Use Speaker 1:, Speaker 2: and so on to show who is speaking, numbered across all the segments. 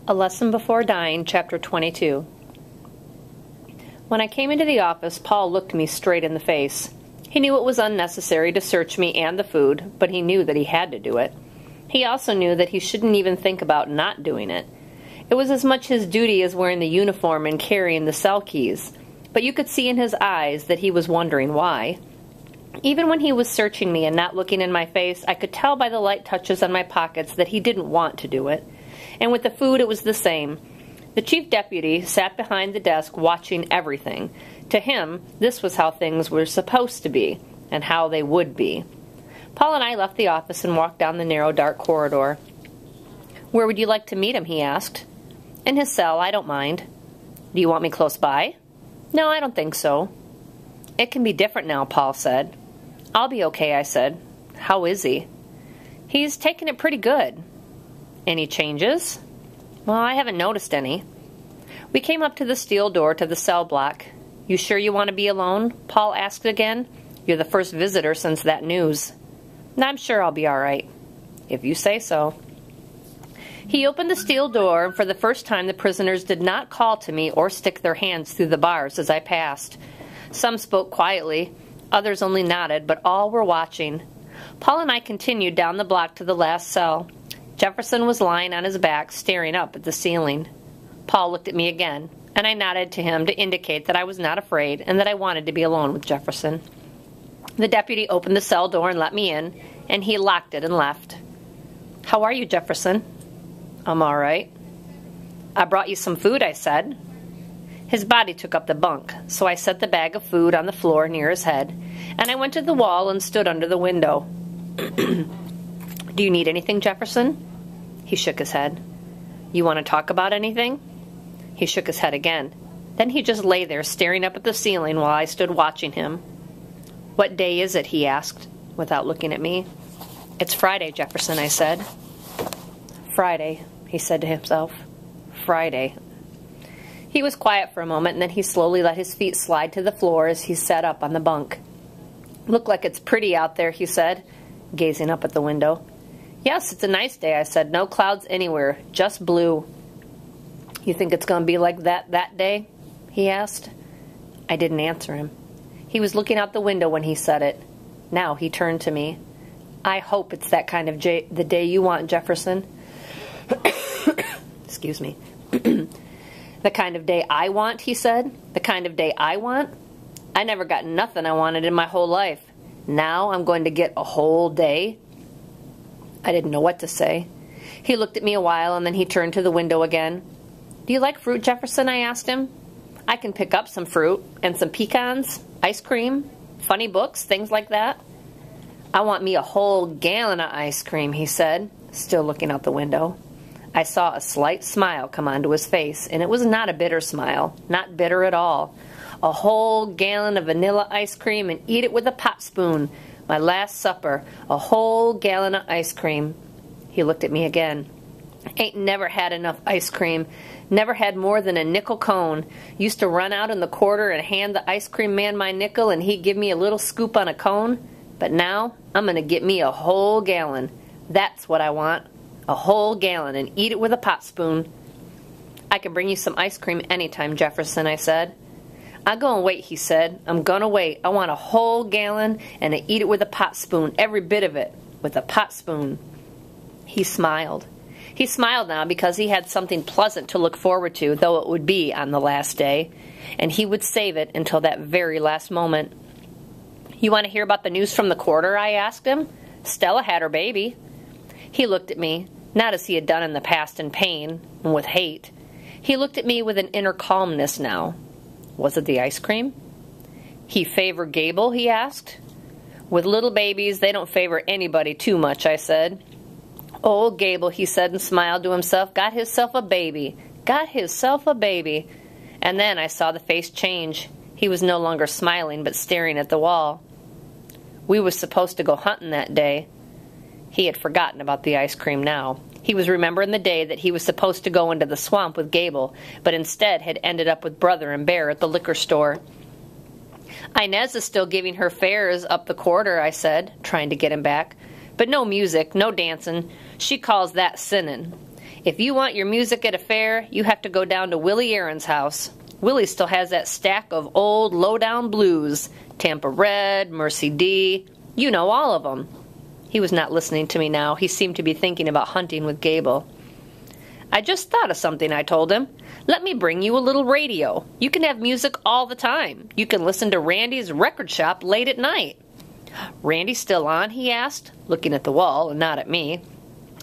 Speaker 1: A Lesson Before Dying, Chapter 22. When I came into the office, Paul looked me straight in the face. He knew it was unnecessary to search me and the food, but he knew that he had to do it. He also knew that he shouldn't even think about not doing it. It was as much his duty as wearing the uniform and carrying the cell keys, but you could see in his eyes that he was wondering why. Even when he was searching me and not looking in my face, I could tell by the light touches on my pockets that he didn't want to do it. And with the food, it was the same. The chief deputy sat behind the desk watching everything. To him, this was how things were supposed to be, and how they would be. Paul and I left the office and walked down the narrow, dark corridor. "Where would you like to meet him?" he asked. "In his cell, I don't mind." "Do you want me close by?" "No, I don't think so." "It can be different now," Paul said. "I'll be okay," I said. "How is he?" "He's taking it pretty good." "Any changes?" "Well, I haven't noticed any." We came up to the steel door to the cell block. "You sure you want to be alone?" Paul asked again. "You're the first visitor since that news." "I'm sure I'll be all right." "If you say so." He opened the steel door, and for the first time the prisoners did not call to me or stick their hands through the bars as I passed. Some spoke quietly, others only nodded, but all were watching. Paul and I continued down the block to the last cell. Jefferson was lying on his back, staring up at the ceiling. Paul looked at me again, and I nodded to him to indicate that I was not afraid and that I wanted to be alone with Jefferson. The deputy opened the cell door and let me in, and he locked it and left. "How are you, Jefferson?" "I'm all right." "I brought you some food," I said. His body took up the bunk, so I set the bag of food on the floor near his head, and I went to the wall and stood under the window. "Do you need anything, Jefferson?" He shook his head. "You want to talk about anything?" He shook his head again. Then he just lay there staring up at the ceiling while I stood watching him. "What day is it?" he asked, without looking at me. "It's Friday, Jefferson," I said. "Friday," he said to himself. "Friday." He was quiet for a moment, and then he slowly let his feet slide to the floor as he sat up on the bunk. "Look like it's pretty out there," he said, gazing up at the window. "Yes, it's a nice day," I said. "No clouds anywhere, just blue." "You think it's going to be like that day?" he asked. I didn't answer him. He was looking out the window when he said it. Now he turned to me. "I hope it's that kind of the day you want, Jefferson." Excuse me. "The kind of day I want," he said. "The kind of day I want? I never got nothing I wanted in my whole life. Now I'm going to get a whole day?" I didn't know what to say. He looked at me a while, and then he turned to the window again. "Do you like fruit, Jefferson?" I asked him. "I can pick up some fruit, and some pecans, ice cream, funny books, things like that." "I want me a whole gallon of ice cream," he said, still looking out the window. I saw a slight smile come onto his face, and it was not a bitter smile, not bitter at all. "A whole gallon of vanilla ice cream and eat it with a pot spoon. My last supper, a whole gallon of ice cream." He looked at me again. "Ain't never had enough ice cream. Never had more than a nickel cone. Used to run out in the quarter and hand the ice cream man my nickel, and he'd give me a little scoop on a cone. But now I'm going to get me a whole gallon. That's what I want. A whole gallon, and eat it with a pot spoon." "I can bring you some ice cream anytime, Jefferson," I said. "I'm going to wait," he said. "I'm going to wait. I want a whole gallon, and I eat it with a pot spoon, every bit of it, with a pot spoon." He smiled. He smiled now because he had something pleasant to look forward to, though it would be on the last day, and he would save it until that very last moment. "You want to hear about the news from the quarter?" I asked him. "Stella had her baby." He looked at me, not as he had done in the past in pain and with hate. He looked at me with an inner calmness now. Was it the ice cream? "He favor Gable?" he asked. "With little babies, they don't favor anybody too much," I said. "Old Gable," he said and smiled to himself, "got hisself a baby. Got hisself a baby." And then I saw the face change. He was no longer smiling, but staring at the wall. "We was supposed to go hunting that day." He had forgotten about the ice cream now. He was remembering the day that he was supposed to go into the swamp with Gable, but instead had ended up with Brother and Bear at the liquor store. "Inez is still giving her fares up the quarter," I said, trying to get him back. "But no music, no dancing. She calls that sinning. If you want your music at a fair, you have to go down to Willie Aaron's house. Willie still has that stack of old low-down blues, Tampa Red, Mercy D. You know all of them. He was not listening to me now. He seemed to be thinking about hunting with Gable. I just thought of something, I told him. Let me bring you a little radio. You can have music all the time. You can listen to Randy's record shop late at night. Randy still on? He asked, looking at the wall and not at me.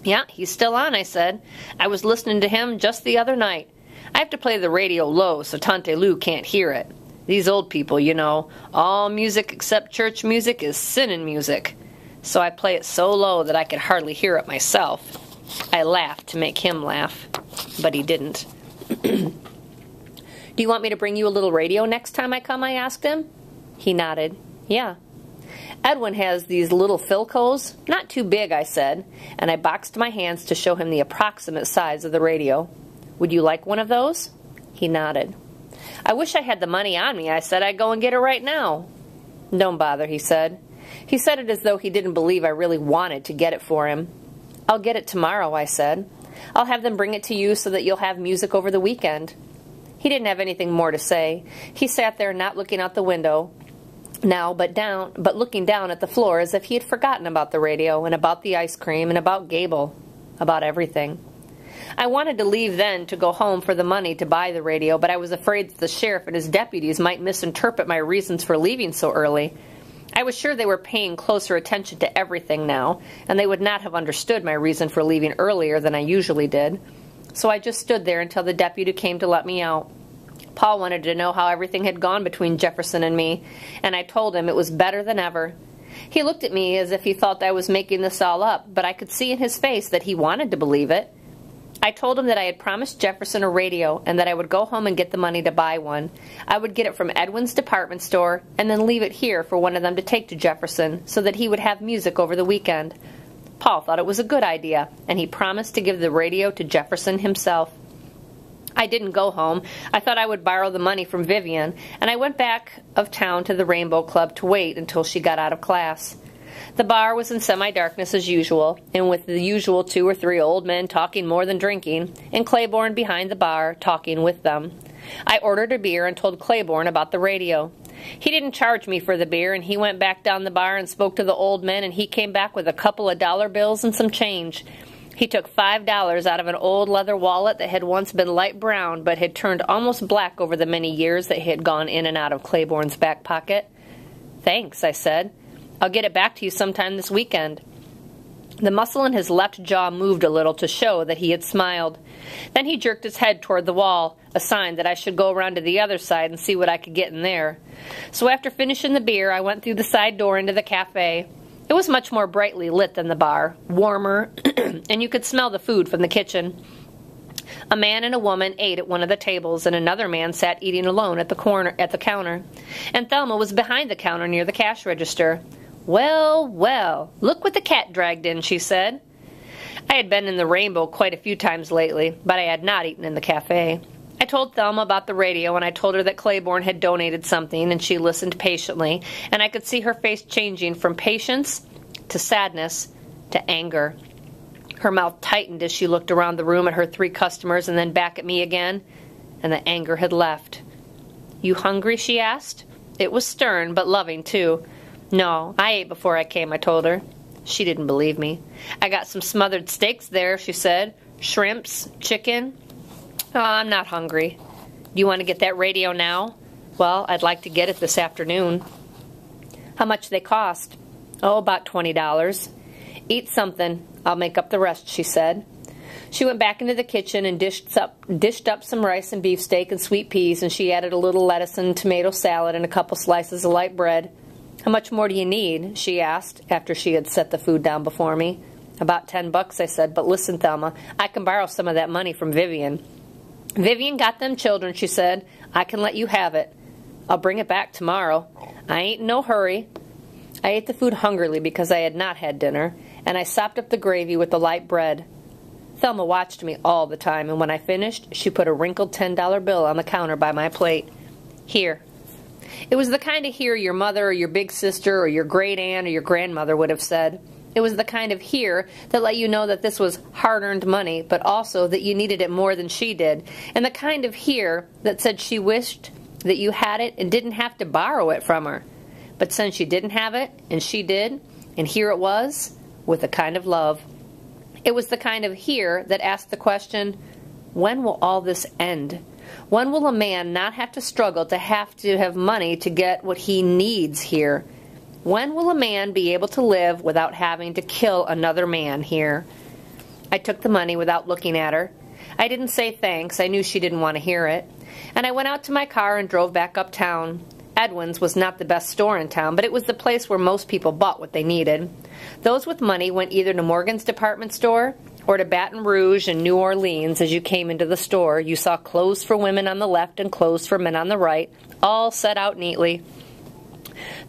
Speaker 1: Yeah, he's still on, I said. I was listening to him just the other night. I have to play the radio low so Tante Lou can't hear it. These old people, you know, all music except church music is sinning music. So I play it so low that I could hardly hear it myself. I laughed to make him laugh, but he didn't. Do you want me to bring you a little radio next time I come? I asked him. He nodded. Yeah. Edwin has these little Philcos. Not too big, I said, and I boxed my hands to show him the approximate size of the radio. Would you like one of those? He nodded. I wish I had the money on me. I said I'd go and get it right now. Don't bother, he said. He said it as though he didn't believe I really wanted to get it for him. I'll get it tomorrow, I said. I'll have them bring it to you so that you'll have music over the weekend. He didn't have anything more to say. He sat there not looking out the window now, but looking down at the floor as if he had forgotten about the radio and about the ice cream and about Gable, about everything. I wanted to leave then to go home for the money to buy the radio, but I was afraid that the sheriff and his deputies might misinterpret my reasons for leaving so early. I was sure they were paying closer attention to everything now, and they would not have understood my reason for leaving earlier than I usually did. So I just stood there until the deputy came to let me out. Paul wanted to know how everything had gone between Jefferson and me, and I told him it was better than ever. He looked at me as if he thought I was making this all up, but I could see in his face that he wanted to believe it. I told him that I had promised Jefferson a radio and that I would go home and get the money to buy one. I would get it from Edwin's department store and then leave it here for one of them to take to Jefferson so that he would have music over the weekend. Paul thought it was a good idea, and he promised to give the radio to Jefferson himself. I didn't go home. I thought I would borrow the money from Vivian, and I went back of town to the Rainbow Club to wait until she got out of class. The bar was in semi-darkness as usual, and with the usual 2 or 3 old men talking more than drinking, and Claiborne behind the bar talking with them. I ordered a beer and told Claiborne about the radio. He didn't charge me for the beer, and he went back down the bar and spoke to the old men, and he came back with a couple of dollar bills and some change. He took $5 out of an old leather wallet that had once been light brown but had turned almost black over the many years that had gone in and out of Claiborne's back pocket. Thanks, I said. I'll get it back to you sometime this weekend. The muscle in his left jaw moved a little to show that he had smiled. Then he jerked his head toward the wall, a sign that I should go around to the other side and see what I could get in there. So after finishing the beer, I went through the side door into the cafe. It was much more brightly lit than the bar, warmer, and you could smell the food from the kitchen. A man and a woman ate at one of the tables, and another man sat eating alone at the counter. And Thelma was behind the counter near the cash register. Well, well, look what the cat dragged in, she said. I had been in the Rainbow quite a few times lately, but I had not eaten in the cafe. I told Thelma about the radio, and I told her that Claiborne had donated something, and she listened patiently, and I could see her face changing from patience to sadness to anger. Her mouth tightened as she looked around the room at her 3 customers and then back at me again, and the anger had left. You hungry? She asked. It was stern, but loving, too. No, I ate before I came, I told her. She didn't believe me. I got some smothered steaks there, she said. Shrimps, chicken. Oh, I'm not hungry. Do you want to get that radio now? Well, I'd like to get it this afternoon. How much they cost? Oh, about $20. Eat something. I'll make up the rest, she said. She went back into the kitchen and dished up some rice and beefsteak and sweet peas, and she added a little lettuce and tomato salad and a couple slices of light bread. How much more do you need? She asked, after she had set the food down before me. About $10, I said, but listen, Thelma, I can borrow some of that money from Vivian. Vivian got them children, she said. I can let you have it. I'll bring it back tomorrow. I ain't in no hurry. I ate the food hungrily because I had not had dinner, and I sopped up the gravy with the light bread. Thelma watched me all the time, and when I finished, she put a wrinkled $10 bill on the counter by my plate. Here. It was the kind of here your mother or your big sister or your great aunt or your grandmother would have said. It was the kind of here that let you know that this was hard-earned money, but also that you needed it more than she did, and the kind of here that said she wished that you had it and didn't have to borrow it from her. But since you didn't have it, and she did, and here it was, with a kind of love. It was the kind of here that asked the question, when will all this end? When will a man not have to struggle to have money to get what he needs here? When will a man be able to live without having to kill another man here? I took the money without looking at her. I didn't say thanks. I knew she didn't want to hear it. And I went out to my car and drove back uptown. Edwin's was not the best store in town, but it was the place where most people bought what they needed. Those with money went either to Morgan's department store or to Baton Rouge and New Orleans. As you came into the store, you saw clothes for women on the left and clothes for men on the right, all set out neatly.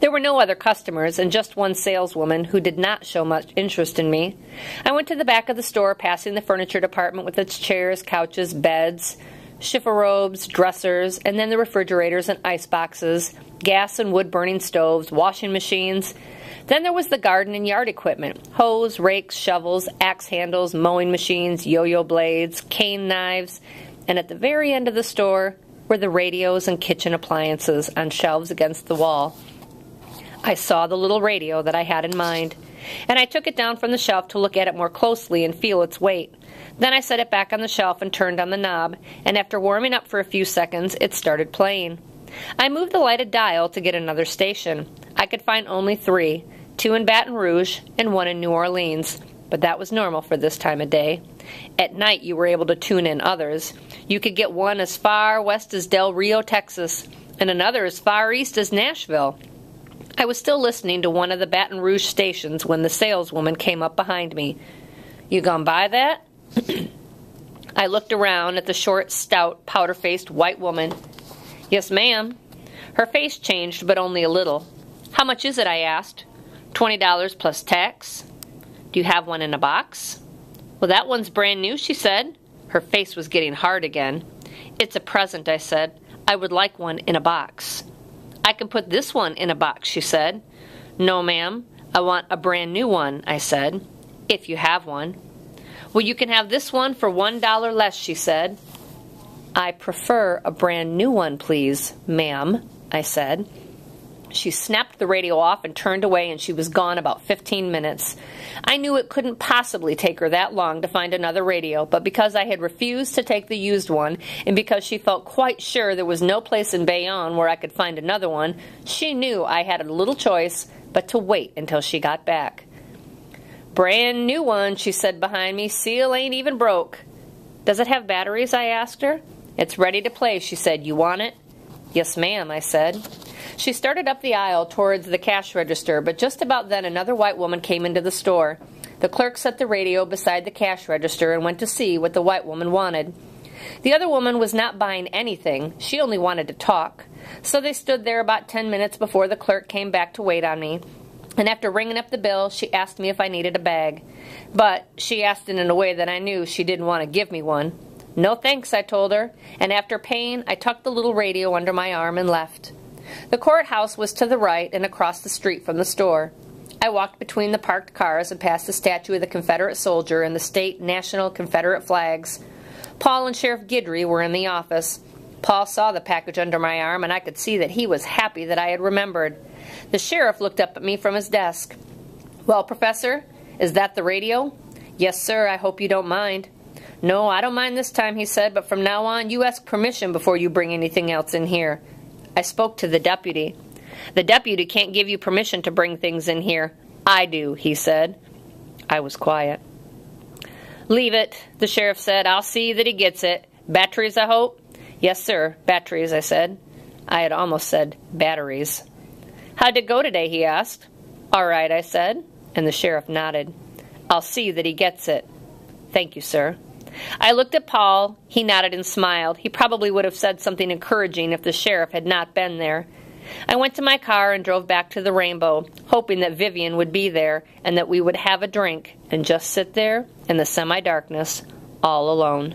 Speaker 1: There were no other customers, and just one saleswoman who did not show much interest in me. I went to the back of the store, passing the furniture department with its chairs, couches, beds, chiffon-robes, dressers, and then the refrigerators and ice boxes, gas and wood-burning stoves, washing machines. Then there was the garden and yard equipment, hoes, rakes, shovels, axe handles, mowing machines, yo-yo blades, cane knives, and at the very end of the store were the radios and kitchen appliances on shelves against the wall. I saw the little radio that I had in mind, and I took it down from the shelf to look at it more closely and feel its weight. Then I set it back on the shelf and turned on the knob, and after warming up for a few seconds, it started playing. I moved the lighted dial to get another station. I could find only 3, 2 in Baton Rouge and 1 in New Orleans, but that was normal for this time of day. At night, you were able to tune in others. You could get one as far west as Del Rio, Texas, and another as far east as Nashville. I was still listening to one of the Baton Rouge stations when the saleswoman came up behind me. "You gone by that?" I looked around at the short, stout, powder-faced white woman. "Yes, ma'am." Her face changed, but only a little. "How much is it?" I asked. $20 plus tax." "Do you have one in a box?" "Well, that one's brand new," she said. Her face was getting hard again. "It's a present," I said. "I would like one in a box." "I can put this one in a box," she said. "No, ma'am. I want a brand new one," I said. "If you have one." "Well, you can have this one for $1 less," she said. "I prefer a brand new one, please, ma'am," I said. She snapped the radio off and turned away, and she was gone about 15 minutes. I knew it couldn't possibly take her that long to find another radio, but because I had refused to take the used one, and because she felt quite sure there was no place in Bayonne where I could find another one, she knew I had a little choice but to wait until she got back. "Brand new one," she said behind me. "Seal ain't even broke." "Does it have batteries?" I asked her. "It's ready to play," she said. "You want it?" "Yes, ma'am," I said. She started up the aisle towards the cash register, but just about then another white woman came into the store. The clerk set the radio beside the cash register and went to see what the white woman wanted. The other woman was not buying anything. She only wanted to talk. So they stood there about 10 minutes before the clerk came back to wait on me. And after ringing up the bill, she asked me if I needed a bag. But she asked it in a way that I knew she didn't want to give me one. "No thanks," I told her, and after paying, I tucked the little radio under my arm and left. The courthouse was to the right and across the street from the store. I walked between the parked cars and past the statue of the Confederate soldier and the state, national, Confederate flags. Paul and Sheriff Guidry were in the office. Paul saw the package under my arm, and I could see that he was happy that I had remembered. The sheriff looked up at me from his desk. "Well, Professor, is that the radio?" "Yes, sir. I hope you don't mind." "No, I don't mind this time," he said, "but from now on you ask permission before you bring anything else in here." I spoke to the deputy. "The deputy can't give you permission to bring things in here." "I do," he said. I was quiet. "Leave it," the sheriff said. "I'll see that he gets it. Batteries, I hope?" "Yes, sir, batteries," I said. I had almost said batteries. "How'd it go today?" he asked. "All right," I said, and the sheriff nodded. "I'll see that he gets it." "Thank you, sir." I looked at Paul. He nodded and smiled. He probably would have said something encouraging if the sheriff had not been there. I went to my car and drove back to the Rainbow, hoping that Vivian would be there and that we would have a drink and just sit there in the semi-darkness, all alone.